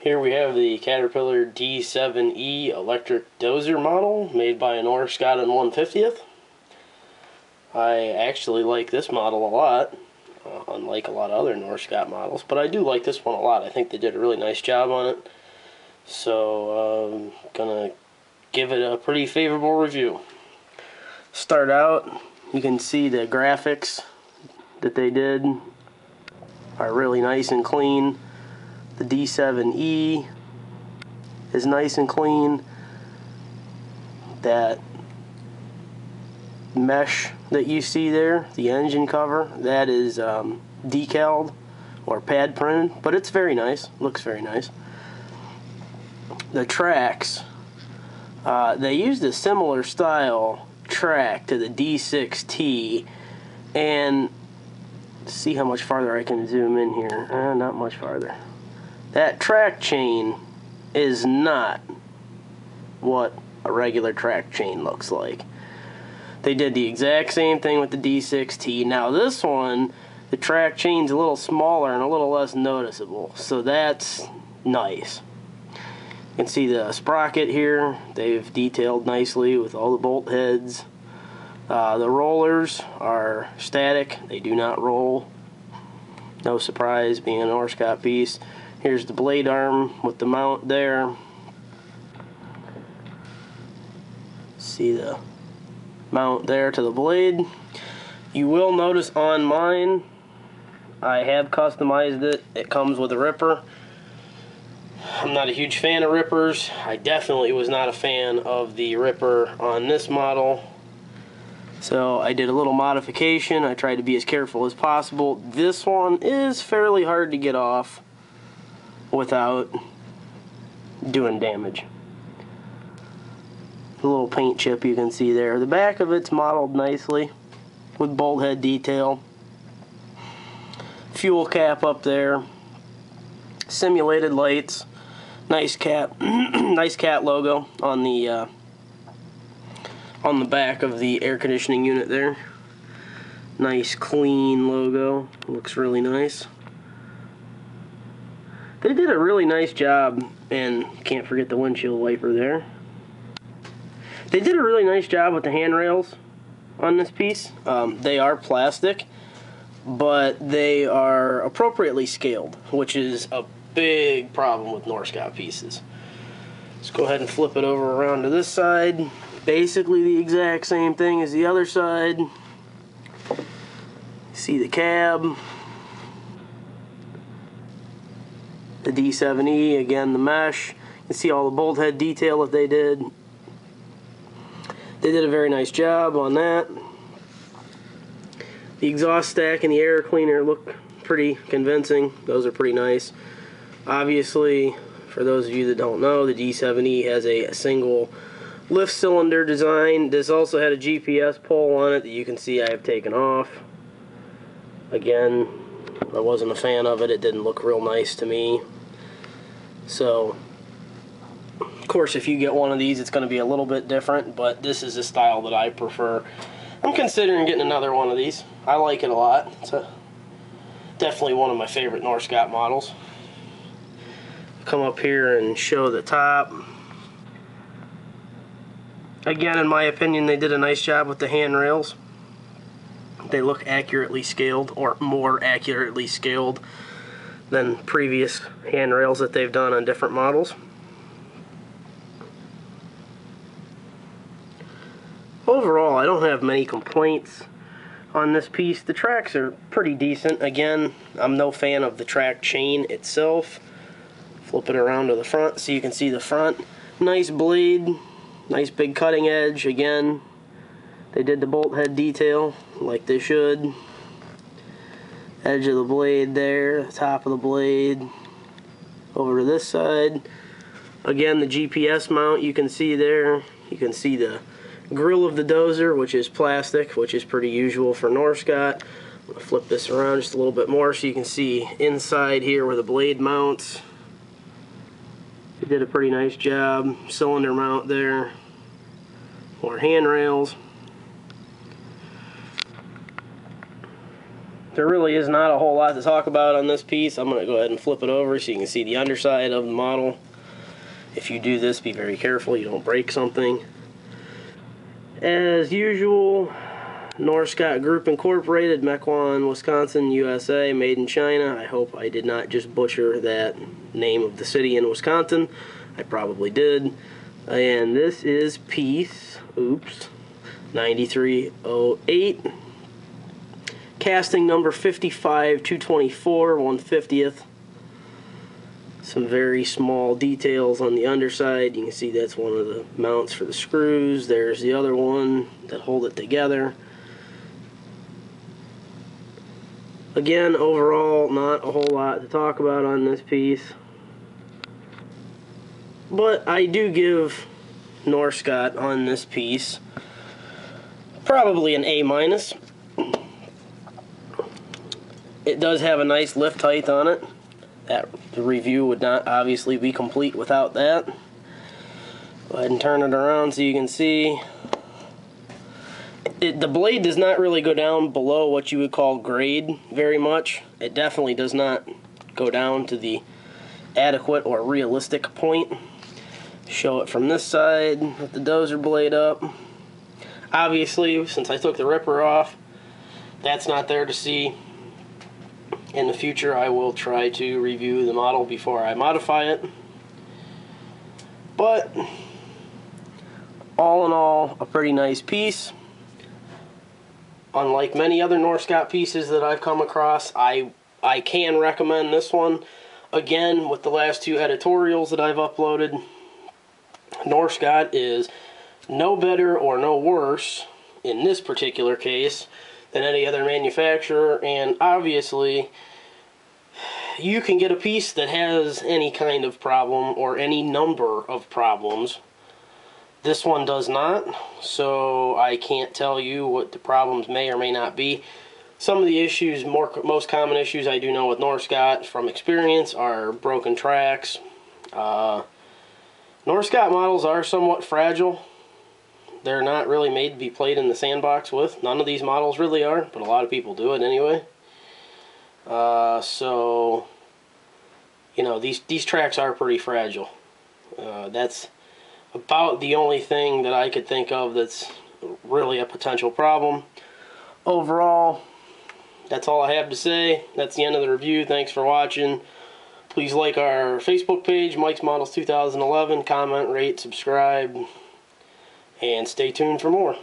Here we have the Caterpillar D7E electric dozer model made by Norscot in 1/50th. I actually like this model a lot, unlike a lot of other Norscot models, but I do like this one a lot. I think they did a really nice job on it, so I'm gonna give it a pretty favorable review. Start out, you can see the graphics that they did are really nice and clean. The D7E is nice and clean. That mesh that you see there, the engine cover, that is decaled or pad printed, but it's very nice, looks very nice. The tracks, they used a similar style track to the D6T, and see how much farther I can zoom in here. Not much farther. That track chain is not what a regular track chain looks like. They did the exact same thing with the D6T. Now this one, the track chain's a little smaller and a little less noticeable, so that's nice. You can see the sprocket here. They've detailed nicely with all the bolt heads. The rollers are static. They do not roll. No surprise, being a Norscot piece. Here's the blade arm with the mount there. See the mount there to the blade. You will notice on mine, I have customized it. It comes with a ripper. I'm not a huge fan of rippers. I definitely was not a fan of the ripper on this model. So I did a little modification. I tried to be as careful as possible. This one is fairly hard to get off without doing damage. The little paint chip you can see there. The back of it's modeled nicely with bolt head detail. Fuel cap up there. Simulated lights. Nice cat, nice cat logo on the back of the air conditioning unit there. Nice clean logo. Looks really nice. They did a really nice job, and can't forget the windshield wiper there. They did a really nice job with the handrails on this piece. They are plastic, but they are appropriately scaled, which is a big problem with Norscot pieces. Let's go ahead and flip it over around to this side. Basically the exact same thing as the other side. See the cab. The D7E, again the mesh. You can see all the bolt head detail that they did. They did a very nice job on that. The exhaust stack and the air cleaner look pretty convincing. Those are pretty nice. Obviously, for those of you that don't know, the D7E has a single lift cylinder design. This also had a GPS pole on it that you can see I have taken off. Again, I wasn't a fan of it. It didn't look real nice to me. So, of course, if you get one of these, it's going to be a little bit different, but this is the style that I prefer. I'm considering getting another one of these. I like it a lot. It's definitely one of my favorite Norscot models. Come up here and show the top. Again, in my opinion, they did a nice job with the handrails. They look accurately scaled, or more accurately scaled than previous handrails that they've done on different models. Overall, I don't have many complaints on this piece. The tracks are pretty decent. Again, I'm no fan of the track chain itself. Flip it around to the front so you can see the front. Nice blade, nice big cutting edge. Again, they did the bolt head detail like they should. Edge of the blade there, the top of the blade. Over to this side. Again, the GPS mount you can see there. You can see the grill of the dozer, which is plastic, which is pretty usual for Norscot. I'm going to flip this around just a little bit more so you can see inside here where the blade mounts. They did a pretty nice job. Cylinder mount there. More handrails. there really is not a whole lot to talk about on this piece. I'm going to go ahead and flip it over so you can see the underside of the model. If you do this, be very careful you don't break something. As usual, Norscot Group Incorporated, Mequon, Wisconsin, USA, made in China. I hope I did not just butcher that name of the city in Wisconsin. I probably did. And this is piece, 9308. Casting number 55224, 1/50th. Some very small details on the underside. You can see that's one of the mounts for the screws. There's the other one that hold it together. Again, overall, not a whole lot to talk about on this piece. But I do give Norscot on this piece probably an A-. It does have a nice lift height on it. The review would not obviously be complete without that. Go ahead and turn it around so you can see. The blade does not really go down below what you would call grade very much. It definitely does not go down to the adequate or realistic point. Show it from this side with the Dozer blade up. Obviously, since I took the ripper off, that's not there to see. In the future, I will try to review the model before I modify it. But, all in all, a pretty nice piece. Unlike many other Norscot pieces that I've come across, I can recommend this one. Again, with the last two editorials that I've uploaded, Norscot is no better or no worse, in this particular case, than any other manufacturer, and obviously you can get a piece that has any kind of problem or any number of problems. This one does not, so I can't tell you what the problems may or may not be. Some of the issues, most common issues I do know with Norscot from experience are broken tracks. Norscot models are somewhat fragile. They're not really made to be played in the sandbox with. None of these models really are, but a lot of people do it anyway. So, you know, these tracks are pretty fragile. That's about the only thing that I could think of that's really a potential problem. Overall, that's all I have to say. That's the end of the review. Thanks for watching. Please like our Facebook page, Mike's Models 2011. Comment, rate, subscribe. And stay tuned for more.